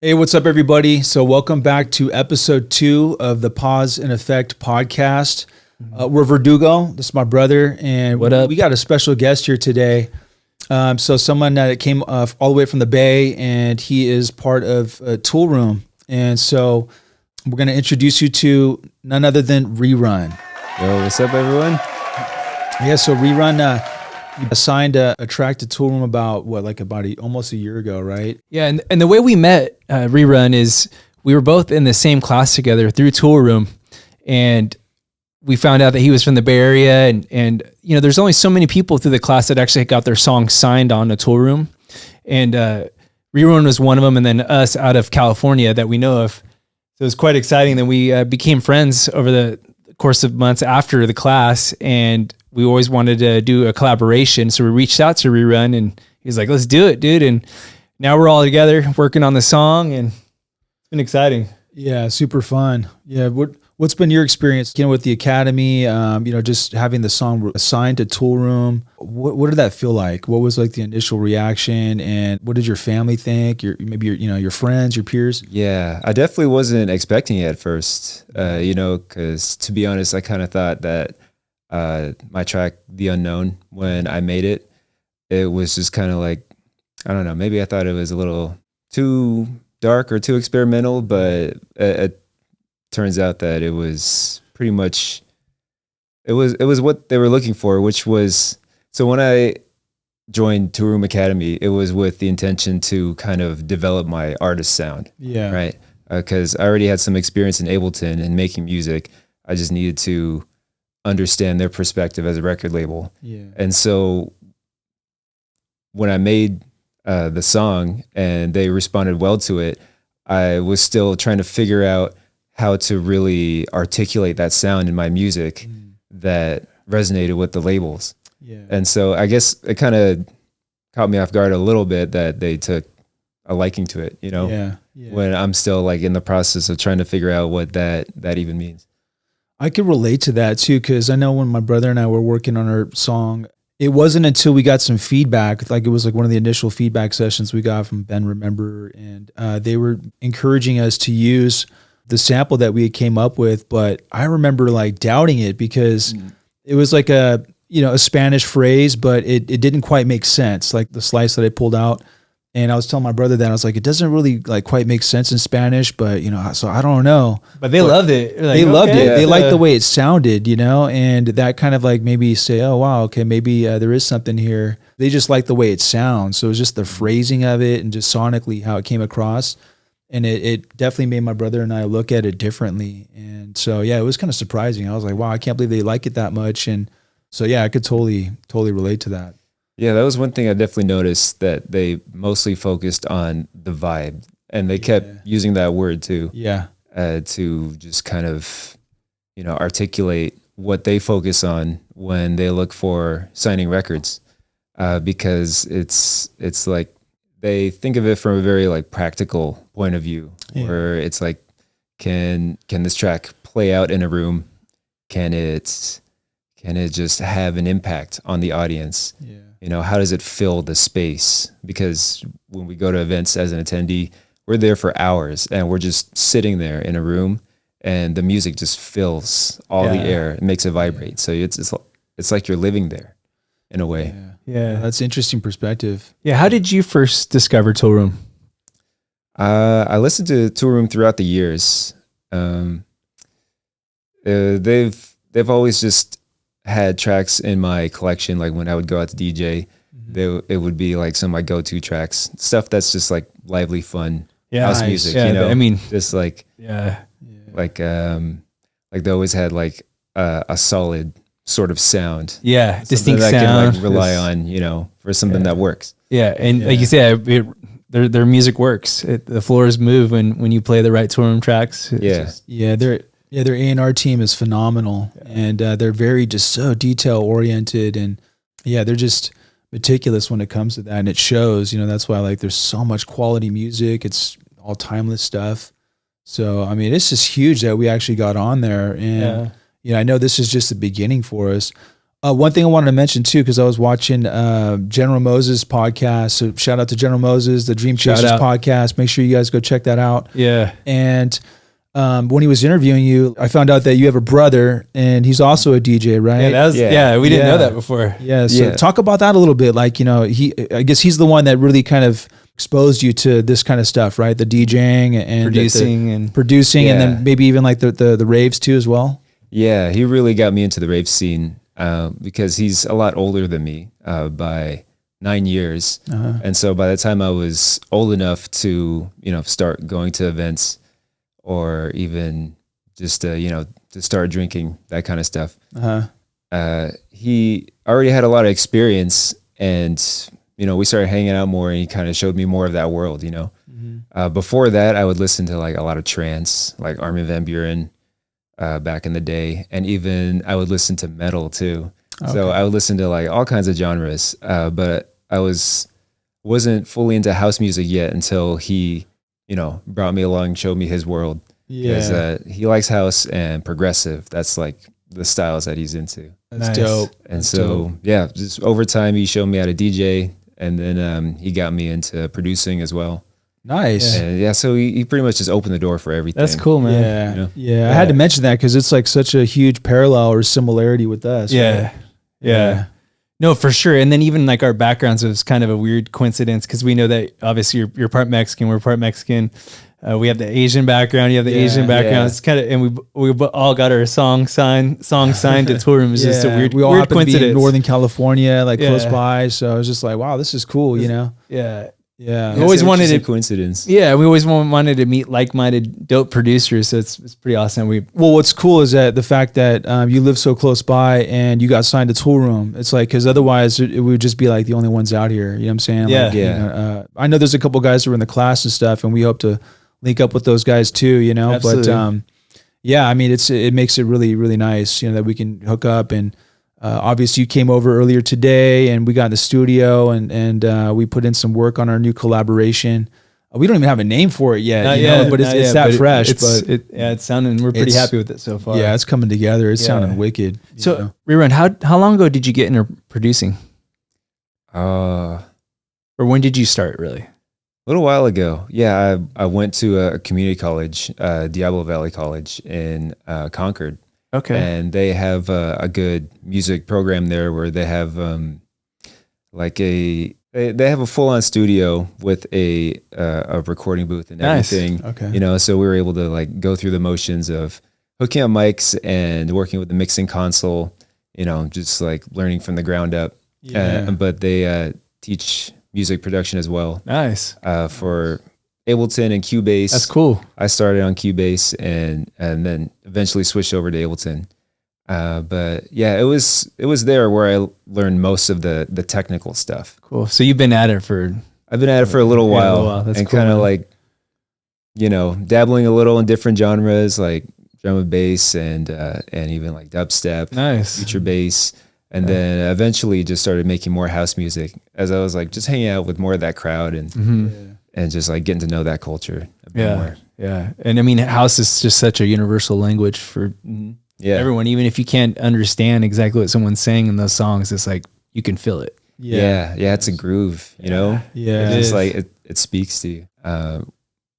Hey, what's up, everybody? So welcome back to episode 2 of the Pause and Effect podcast. We're VRDGO. This is my brother, and What up? we got a special guest here today. So someone that came all the way from the Bay, and he is part of Toolroom. And so we're going to introduce you to none other than Rerun. Yo, what's up, everyone? Yeah, so Rerun signed a track to Toolroom about almost a year ago, right? Yeah, and the way we met Rerun is we were both in the same class together through Toolroom, and we found out that he was from the Bay Area, and you know, there's only so many people through the class that actually got their song signed on a Toolroom, and Rerun was one of them, and then us out of California that we know of. So it was quite exciting. Then we became friends over the course of months after the class, and we always wanted to do a collaboration. So we reached out to Rerun, and he was like, let's do it, dude. And now we're all together working on the song, and it's been exciting. Yeah, super fun. Yeah, what's been your experience with the Academy? Just having the song assigned to Toolroom. What did that feel like? What was like the initial reaction, and what did your family think? Your friends, your peers. Yeah, I definitely wasn't expecting it at first. Because to be honest, I kind of thought that my track, The Unknown, when I made it, it was just kind of like, I don't know, maybe I thought it was a little too dark or too experimental, but it turns out that it was pretty much, it was what they were looking for, which was, so when I joined Toolroom Academy, it was with the intention to kind of develop my artist sound. Yeah. Right. Because I already had some experience in Ableton and making music. I just needed to understand their perspective as a record label. Yeah. And so when I made the song and they responded well to it, I was still trying to figure out how to really articulate that sound in my music that resonated with the labels. Yeah. And so I guess it kind of caught me off guard a little bit that they took a liking to it, Yeah. when I'm still like in the process of trying to figure out what that even means. I could relate to that too, because I know when my brother and I were working on our song, it wasn't until we got some feedback, like it was like one of the initial feedback sessions we got from Ben Remember, and they were encouraging us to use the sample that we came up with. But I remember like doubting it because it was like a Spanish phrase, but it didn't quite make sense. Like the slice that I pulled out. And I was telling my brother that I was like, it doesn't really like quite make sense in Spanish, but so I don't know. But they loved it. They loved it. They liked the way it sounded, and that kind of like maybe say, oh wow, okay, maybe there is something here. They just liked the way it sounds. So it was just the phrasing of it and just sonically how it came across. And it definitely made my brother and I look at it differently. And so yeah, it was kind of surprising. I was like, wow, I can't believe they like it that much. And so yeah, I could totally relate to that. Yeah, that was one thing I definitely noticed, that they mostly focused on the vibe, and they kept using that word too. Yeah. To just kind of, articulate what they focus on when they look for signing records, because it's like they think of it from a very like practical point of view, where it's like, can this track play out in a room? Can it just have an impact on the audience? Yeah. How does it fill the space? Because when we go to events as an attendee, we're there for hours and we're just sitting there in a room, and the music just fills all the air. It makes it vibrate. So it's like you're living there in a way. Yeah. That's interesting perspective. Yeah. How did you first discover Toolroom? I listened to Toolroom throughout the years. They've always just had tracks in my collection. Like when I would go out to DJ, it would be like some of my go-to tracks, stuff that's just like lively, fun house music. I mean, just like like they always had like a solid sort of sound. Yeah, distinct that sound. I can like rely on, for something that works. Yeah, and like you said, their music works. The floors move when you play the right Toolroom tracks. Their A&R team is phenomenal, and they're very just so detail oriented, and they're just meticulous when it comes to that, and it shows. That's why like there's so much quality music. It's all timeless stuff. So I mean, it's just huge that we actually got on there, and I know this is just the beginning for us. One thing I wanted to mention too, because I was watching General Moses podcast. So shout out to General Moses, the Dream Shout Chasers out. podcast. Make sure you guys go check that out. Yeah. And when he was interviewing you, I found out that you have a brother and he's also a DJ, right? Yeah, that was, Yeah. we didn't Yeah. know that before. Yeah. So Yeah. talk about that a little bit. Like, I guess he's the one that really kind of exposed you to this kind of stuff, right? The DJing and Producing and producing, and Yeah. then maybe even like the raves too as well. Yeah, he really got me into the rave scene because he's a lot older than me by 9 years. And so by the time I was old enough to, start going to events or even just, to start drinking, that kind of stuff, he already had a lot of experience, and, we started hanging out more, and he kind of showed me more of that world, Before that, I would listen to like a lot of trance, like Armin van Buuren, back in the day, and even I would listen to metal too. So I would listen to like all kinds of genres, but I wasn't fully into house music yet until he, brought me along, showed me his world. Because he likes house and progressive. That's like the styles that he's into. That's Nice. dope. And so just over time he showed me how to DJ, and then he got me into producing as well. Nice. And so he pretty much just opened the door for everything. that's cool, man. Yeah. Yeah. Yeah. I had to mention that because it's like such a huge parallel or similarity with us. Yeah. Right? Yeah. No, for sure. And then even like our backgrounds was kind of a weird coincidence because we know that obviously you're part Mexican, we're part Mexican. We have the Asian background. You have the Asian background. Yeah. It's kind of, and we all got our song signed to Toolroom. It's just a weird, we all weird happen to be coincidence. in Northern California, like close Yeah. by. So I was just like, wow, this is cool, Yeah. Yeah. We always It's an wanted interesting to- coincidence. Yeah. We always wanted to meet like-minded dope producers. So it's pretty awesome. Well, what's cool is that the fact that you live so close by and you got signed to Toolroom. It's like, because otherwise it would just be like the only ones out here. You know what I'm saying? Yeah. Like, Yeah. I know there's a couple guys who are in the class and stuff, and we hope to link up with those guys too. Absolutely. But yeah, I mean, it makes it really, really nice. That we can hook up. And obviously, you came over earlier today, and we got in the studio, and we put in some work on our new collaboration. We don't even have a name for it yet, but it's that fresh. It's sounding. We're pretty it's- happy with it so far. Yeah, it's coming together. It's Yeah. sounding wicked. So, Rerun, how long ago did you get into producing, A or when did you start really? little while ago. Yeah, I went to a community college, Diablo Valley College in Concord. Okay. And they have a good music program there where they have they have a full on studio with a recording booth and Nice. everything. Okay. So we were able to like go through the motions of hooking up mics and working with the mixing console. Just like learning from the ground up. Yeah. But they teach music production as well Nice. for Ableton and Cubase. That's cool. I started on Cubase and then eventually switched over to Ableton. But yeah, it was there where I learned most of the technical stuff. Cool. So you've been at it for I've been at it for a little Yeah, a while, little while. That's and cool, kind of man. like, dabbling a little in different genres like drum and bass and even like dubstep, nice. future bass. And then eventually just started making more house music as I was like just hanging out with more of that crowd and just like getting to know that culture a bit Yeah. more. Yeah. And I mean, house is just such a universal language for Yeah. everyone. Even if you can't understand exactly what someone's saying in those songs, it's like you can feel it. Yeah. It's a groove, Yeah. It's just is. like it speaks to you.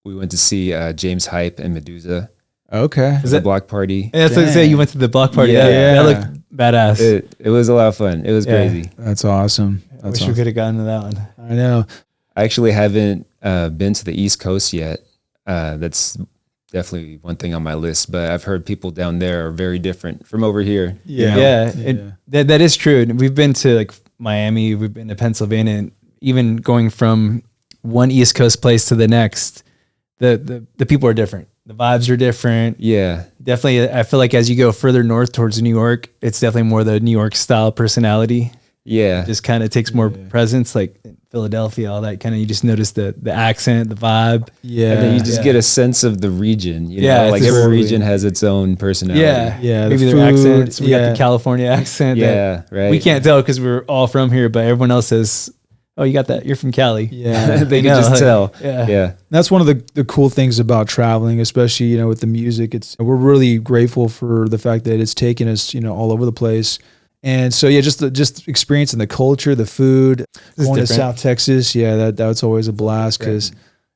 We went to see James Hype and Medusa. Okay. It was a block party. And that's like say you went to the block party. Yeah. That looked badass. It was a lot of fun. It was Yeah. crazy. That's awesome. I That's wish we awesome. could have gotten to that one. I know. I actually haven't been to the East Coast yet. That's definitely one thing on my list, but I've heard people down there are very different from over here. Yeah. Yeah. And that is true. And we've been to like Miami, we've been to Pennsylvania, and even going from one East Coast place to the next, the people are different. The vibes are different. Yeah. Definitely, I feel like as you go further north towards New York, it's definitely more the New York style personality. Yeah. Just kind of takes more presence, like in Philadelphia, all that kind of. You just notice the accent, the vibe. Yeah. And then you just Yeah. get a sense of the region. Yeah, Like it's every totally- region has its own personality. Yeah, the maybe their food, accents. We got yeah. the California accent. that Yeah. Right. we can't tell because we're all from here, but everyone else says, "Oh, you got that? You're from Cali." Yeah. They know, can just like, tell. Yeah. Yeah. That's one of the cool things about traveling, especially, with the music. We're really grateful for the fact that it's taken us, all over the place. And so yeah, just experiencing the culture, the food, going to South Texas. Yeah, that's always a blast because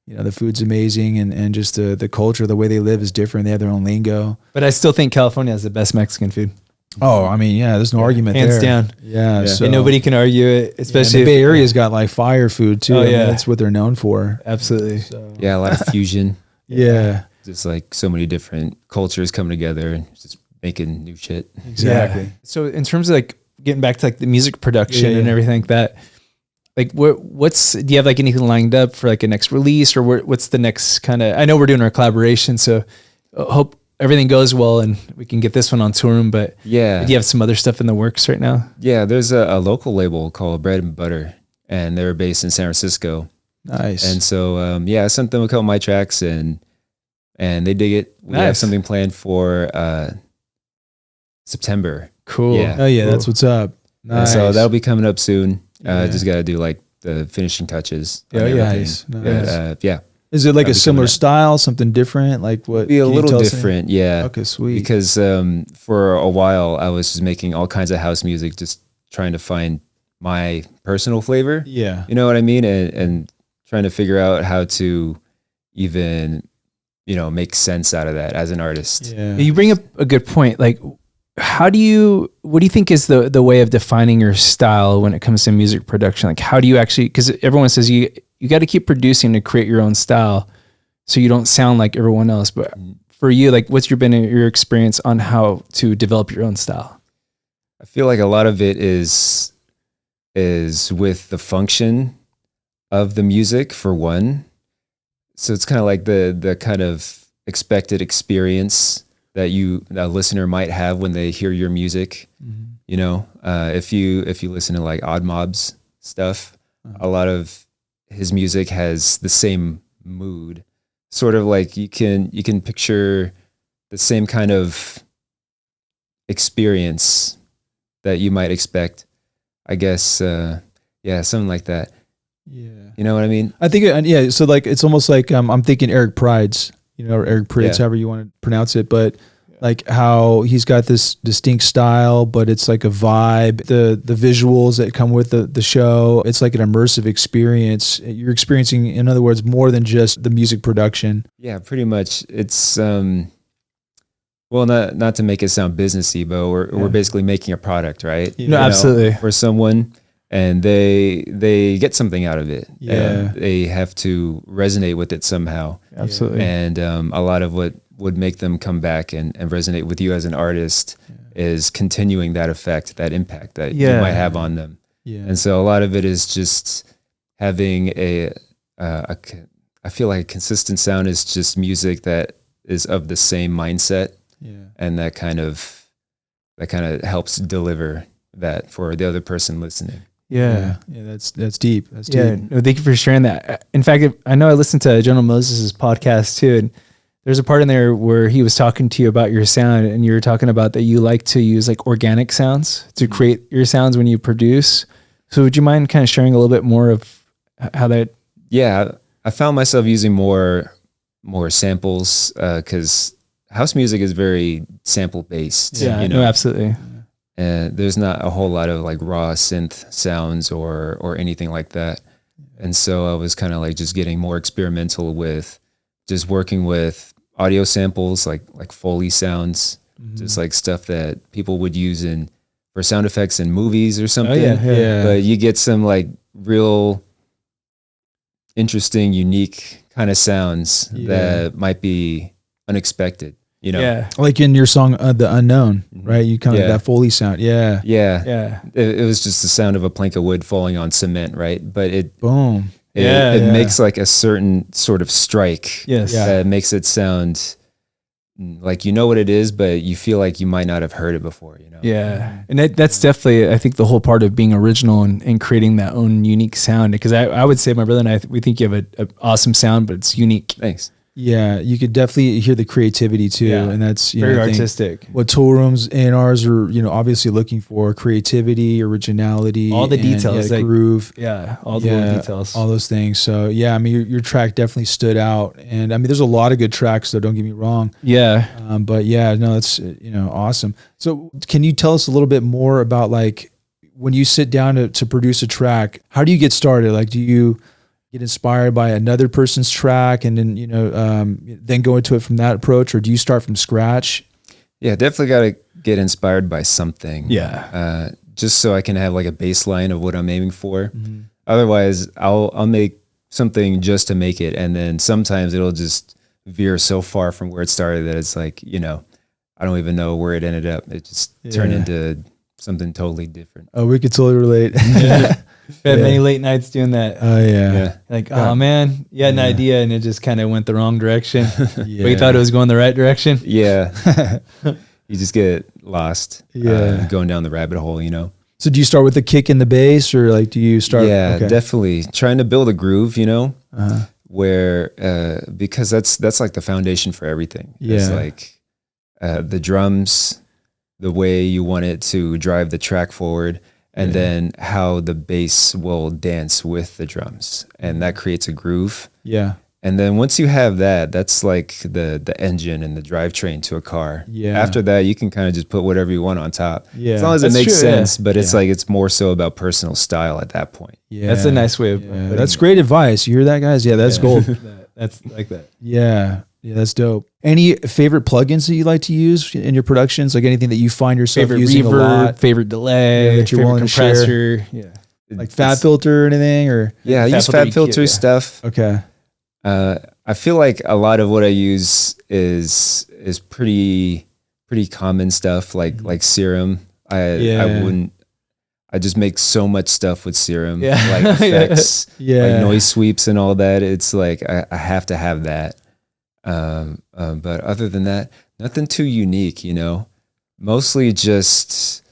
the food's amazing and just the culture, the way they live is different. They have their own lingo. But I still think California has the best Mexican food. Oh, I mean, yeah, there's no argument Hands there. down. Yeah. So And nobody can argue it, especially the Bay Area's got like fire food too. Oh, I mean, yeah. that's what they're known for. Absolutely. So, Yeah, a lot of fusion. yeah, Just like so many different cultures coming together and just making new shit. exactly. Yeah. So in terms of like getting back to like the music production Yeah. and everything like that, like do you have like anything lined up for like a next release or what's the next kind of, I know we're doing our collaboration, so hope everything goes well and we can get this one on Toolroom, but Yeah. do you have some other stuff in the works right now? Yeah, there's a local label called Bread and Butter, and they're based in San Francisco. Nice. And so, I sent them a couple of my tracks and they dig it. We have Nice. something planned for September. Cool. Yeah. Oh yeah, Cool. that's what's up. And Nice. so that'll be coming up soon. Yeah. Just got to do like the finishing touches. Yeah, on yeah. everything. Nice. But, Nice. yeah, Is it like that'll a be similar coming up. style, something different? Like what? be a can you little tell us different. Yeah. anything? Okay, sweet. Because for a while I was just making all kinds of house music, just trying to find my personal flavor. yeah. You know what I mean? And trying to figure out how to even, make sense out of that as an artist. Yeah. You bring up a good point. Like, what do you think is the way of defining your style when it comes to music production? Like, how do you actually, because everyone says you got to keep producing to create your own style so you don't sound like everyone else. But for you, like, what's been your experience on how to develop your own style? I feel like a lot of it is with the function of the music for one. So it's kind of like the kind of expected experience that a listener might have when they hear your music. Mhm. If you listen to like Odd Mob's stuff, a lot of his music has the same mood, sort of like you can picture the same kind of experience that you might expect, I guess. Something like that. Yeah. You know what I mean? I think, yeah. So like, it's almost like I'm thinking Eric Pride's, or Eric Prydz, Yeah. however you want to pronounce it, but like how he's got this distinct style, but it's like a vibe. The visuals that come with the show, it's like an immersive experience. You're experiencing, in other words, more than just the music production. Yeah, pretty much. It's well, not to make it sound businessy, but we're basically making a product, right? Yeah. No, absolutely. For someone, and they get something out of it. Yeah. And they have to resonate with it somehow. Absolutely. And a lot of what would make them come back and resonate with you as an artist is continuing that effect, that impact that you might have on them. Yeah. And so a lot of it is just having I feel like a consistent sound is just music that is of the same mindset, and that kind of helps deliver that for the other person listening. Yeah. That's deep. That's Yeah. deep. No, thank you for sharing that. In fact, I know I listened to General Moses' podcast too, and there's a part in there where he was talking to you about your sound, and you were talking about that you like to use like organic sounds to create your sounds when you produce. So would you mind kind of sharing a little bit more of how that? Yeah, I found myself using more samples because house music is very sample based. Yeah, no, absolutely. And there's not a whole lot of like raw synth sounds or anything like that. And so I was kind of like just getting more experimental with just working with audio samples, like Foley sounds, just like stuff that people would use for sound effects in movies or something. Yeah. But you get some like real interesting, unique kind of sounds that might be unexpected. Yeah. Like in your song, The Unknown, right? You kind of Yeah. that Foley sound. Yeah. Yeah. It was just the sound of a plank of wood falling on cement, right? But it Boom. makes like a certain sort of strike. Yes. Yeah. That makes it sound like you know what it is, but you feel like you might not have heard it before. Yeah. And that's definitely, I think, the whole part of being original and creating that own unique sound. Because I would say my brother and I, we think you have an awesome sound, but it's unique. Thanks. Yeah, you could definitely hear the creativity too, Yeah. and that's Very I think artistic. what Toolroom's A&Rs are obviously looking for: creativity, originality, All the and, details, like, groove, Yeah, all the little details. all those things. So yeah, I mean your track definitely stood out, and I mean there's a lot of good tracks, so don't get me wrong. Yeah. But yeah, no, that's awesome. So can you tell us a little bit more about like when you sit down to produce a track? How do you get started? Like, do you get inspired by another person's track and then then go into it from that approach, or do you start from scratch? Yeah, definitely got to get inspired by something. Yeah. Just so I can have like a baseline of what I'm aiming for. Otherwise, I'll make something just to make it, and then sometimes it'll just veer so far from where it started that it's like I don't even know where it ended up. It just turned into something totally different. Oh, we could totally relate. Had many late nights doing that. Oh yeah. Like, oh man, you had an idea and it just kind of went the wrong direction. Yeah. But you thought it was going the right direction. Yeah. You just get lost. Yeah. Going down the rabbit hole, So do you start with the kick and the bass, or like do you start? Yeah, okay. definitely trying to build a groove, Uh-huh. where because that's like the foundation for everything. It's Yeah. like the drums, the way you want it to drive the track forward, and then how the bass will dance with the drums, and that creates a groove. Yeah. And then once you have that, that's like the engine and the drivetrain to a car. Yeah. After that, you can kind of just put whatever you want on top. Yeah. As long as it That's makes true, yeah. sense, but it's Yeah. like it's more so about personal style at that point. Yeah. That's a nice way of Yeah. putting That's it. great advice. You hear that, guys? Yeah, that's gold. That's like that. Yeah. Yeah, that's dope. Any favorite plugins that you like to use in your productions? Like anything that you find yourself Favorite using a reverb, lot? favorite delay, Yeah, that you're favorite willing to share. compressor. Yeah. Like Fab Filter or anything? Or Yeah, I Fab use filter Fab EQ, Filter yeah. stuff. okay. I feel like a lot of what I use is pretty common stuff, like Serum. I just make so much stuff with Serum, Yeah. like effects, Yeah. like noise sweeps and all that. It's like I have to have that. But other than that, nothing too unique, Mostly just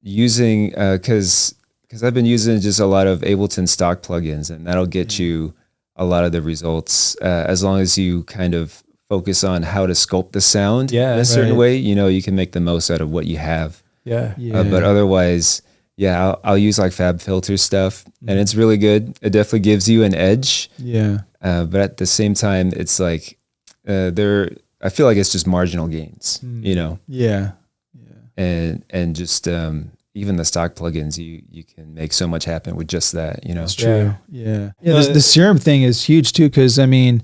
using because I've been using just a lot of Ableton stock plugins, and that'll get you a lot of the results as long as you kind of focus on how to sculpt the sound in a certain right. way. You can make the most out of what you have. Yeah. Yeah. But otherwise, yeah, I'll use like Fab Filter stuff, and it's really good. It definitely gives you an edge. Yeah. But at the same time, it's like I feel like it's just marginal gains, Yeah. and just even the stock plugins, you can make so much happen with just that, That's true. Yeah. Yeah. The Serum thing is huge too, because I mean,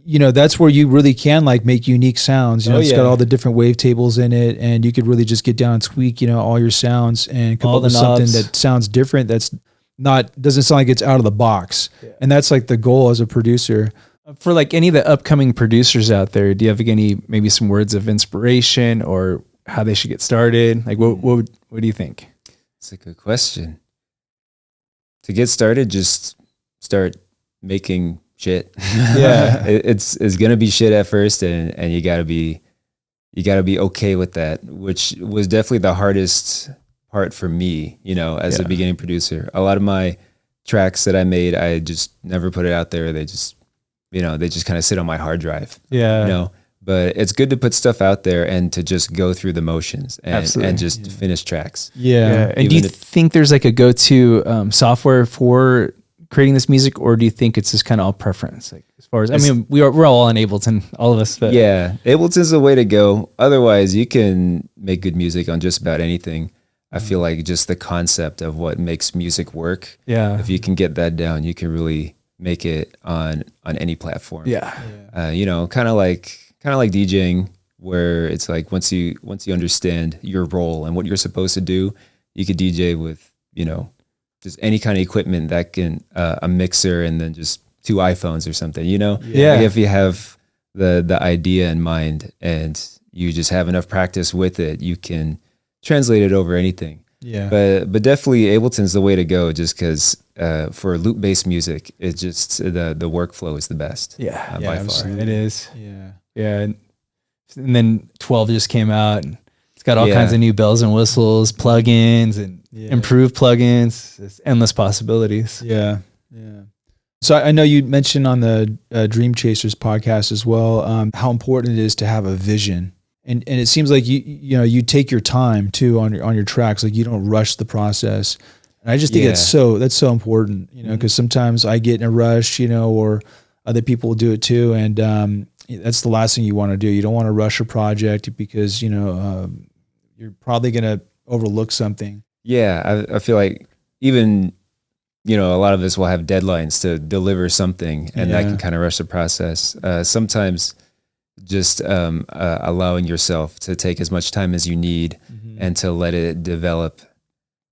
that's where you really can like make unique sounds. It's got all the different wavetables in it, and you could really just get down and tweak, all your sounds and come All up with the something knobs. that sounds different. That's doesn't sound like it's out of the box. Yeah. And that's like the goal as a producer. For like any of the upcoming producers out there, do you have maybe some words of inspiration or how they should get started? Like what do you think? It's a good question. To get started, just start making shit. Yeah. It's gonna be shit at first, and you gotta be okay with that, which was definitely the hardest part for me, as a beginning producer. A lot of my tracks that I made, I just never put it out there. They just kind of sit on my hard drive. Yeah. But it's good to put stuff out there and to just go through the motions Absolutely. and just finish tracks. Yeah. And do you Even if- think there's like a go-to software for creating this music, or do you think it's just kind of all preference? Like as far as, we're all on Ableton, all of us, but Yeah, Ableton's the way to go. Otherwise, you can make good music on just about anything. I feel like just the concept of what makes music work. yeah. If you can get that down, you can really make it on any platform. Yeah. Kind of like DJing, where it's like once you understand your role and what you're supposed to do, you could DJ with just any kind of equipment that can a mixer and then just 2 iPhones or something. Yeah. Like if you have the idea in mind and you just have enough practice with it, you can translate it over anything. Yeah. But definitely Ableton's the way to go, just because for loop-based music, it's just the workflow is the best. Yeah. by far. absolutely. It is. Yeah. Yeah. And then 12 just came out, and it's got all Yeah. kinds of new bells and whistles, plugins, and Yeah. improved plugins. It's endless possibilities. Yeah. Yeah. So I know you mentioned on the Dream Chasers podcast as well, how important it is to have a vision. And it seems like you take your time too on your tracks. Like you don't rush the process. And I just think that's so important, because sometimes I get in a rush, or other people do it too. And that's the last thing you want to do. You don't want to rush a project because, you're probably going to overlook something. Yeah. I feel like even, a lot of us will have deadlines to deliver something, and that can kind of rush the process. Sometimes just allowing yourself to take as much time as you need and to let it develop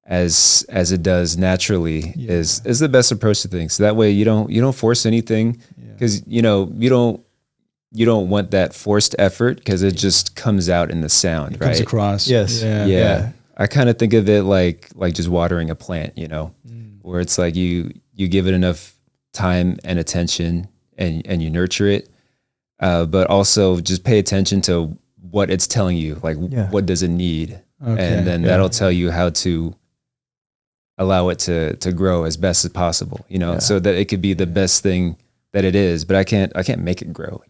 as it does naturally is the best approach to things. So that way you don't force anything, because you don't want that forced effort, because it just comes out in the sound, right? Comes across. Yes. Yeah. I kind of think of it like just watering a plant, where it's like you give it enough time and attention and you nurture it, but also just pay attention to what it's telling you, like what does it need, and then that'll tell you how to allow it to grow as best as possible, so that it could be the best thing that it is. But I can't make it grow,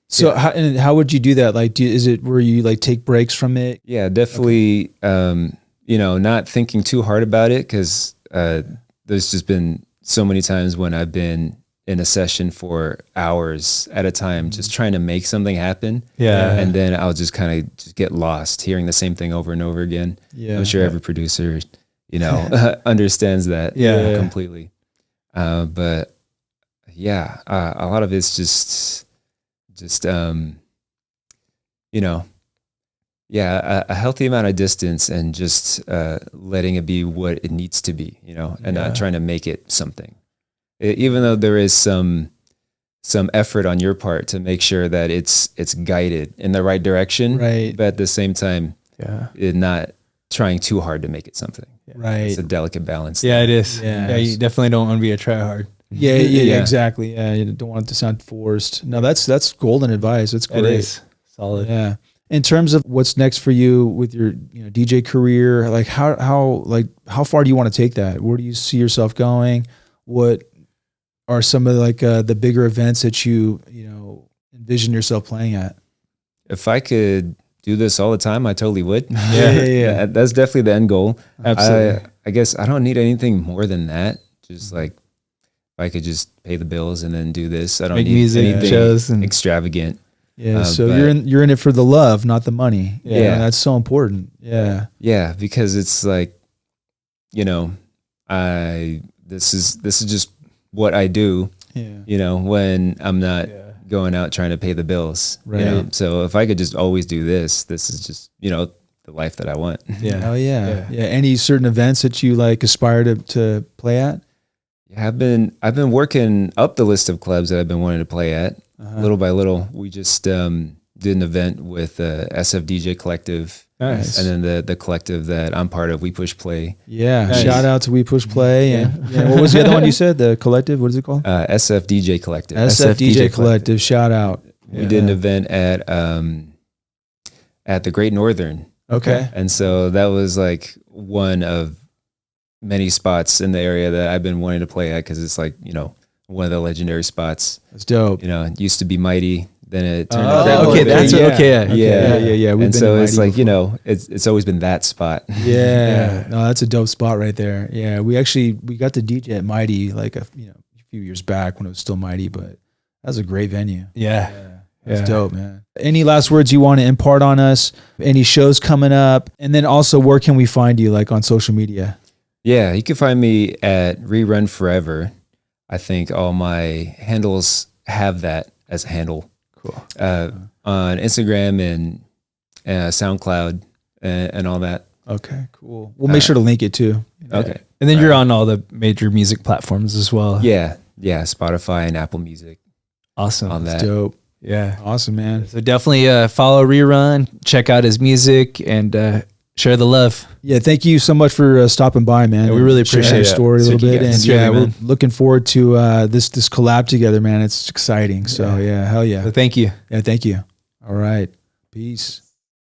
So how would you do that? Like, is it where you like take breaks from it? Yeah, definitely. Not thinking too hard about it, because there's just been so many times when I've been in a session for hours at a time, just trying to make something happen. Yeah. And then I'll just kind of just get lost hearing the same thing over and over again. Yeah. I'm sure every producer, understands that completely. But yeah, a lot of it's just a healthy amount of distance, and just letting it be what it needs to be, and not trying to make it something. Even though there is some effort on your part to make sure that it's guided in the right direction, right? But at the same time, not trying too hard to make it something. Right. It's a delicate balance. Yeah, it is. Yeah. Yeah, you definitely don't want to be a tryhard. Yeah, exactly. Yeah, you don't want it to sound forced. No, that's golden advice. That's great. It is solid. Yeah. In terms of what's next for you with your DJ career, like how far do you want to take that? Where do you see yourself going? What are some of the bigger events that you envision yourself playing at? If I could do this all the time, I totally would. Yeah. That's definitely the end goal. Absolutely. I guess I don't need anything more than that. Just like, if I could just pay the bills and then do this, I don't Make need music, anything shows, and extravagant. Yeah. So you're in it for the love, not the money. Yeah. That's so important. Yeah. Yeah. Because it's like, this is just what I do, when I'm not going out trying to pay the bills, Right. So if I could just always do this is just, the life that I want. Yeah. Hell yeah. Yeah. Any certain events that you aspire to play at? Yeah, I've been working up the list of clubs that I've been wanting to play at. Little by little. We just did an event with SFDJ Collective. Nice. And then the collective that I'm part of, We Push Play. Yeah. Nice. Shout out to We Push Play. And what was the other one you said? The collective? What is it called? SFDJ Collective. SFDJ Collective. Shout out. We did an event at the Great Northern. Okay. And so that was like one of many spots in the area that I've been wanting to play at, because it's like, one of the legendary spots. That's dope. It used to be Mighty, then it turned to okay, Northern. that's okay. Yeah. And so it's like, it's always been that spot. Yeah. No, that's a dope spot right there. Yeah. We got to DJ at Mighty a few years back when it was still Mighty, but that was a great venue. Yeah. That's dope, man. Any last words you want to impart on us? Any shows coming up? And then also, where can we find you on social media? Yeah, you can find me at Rerun Forever. I think all my handles have that as a handle. Cool. On Instagram and SoundCloud and all that. Okay, cool. We'll make sure to link it too. Okay. And then you're on all the major music platforms as well. Yeah, Spotify and Apple Music. Awesome. On that. That's dope. Yeah. Awesome, man. So definitely follow Rerun, check out his music, and share the love. Yeah, thank you so much for stopping by, man. Yeah, we really Sharing appreciate your it. story a little bit, and Certainly, we're man. looking forward to this collab together, man. It's exciting. So hell yeah. So thank you. Yeah, thank you. All right, peace.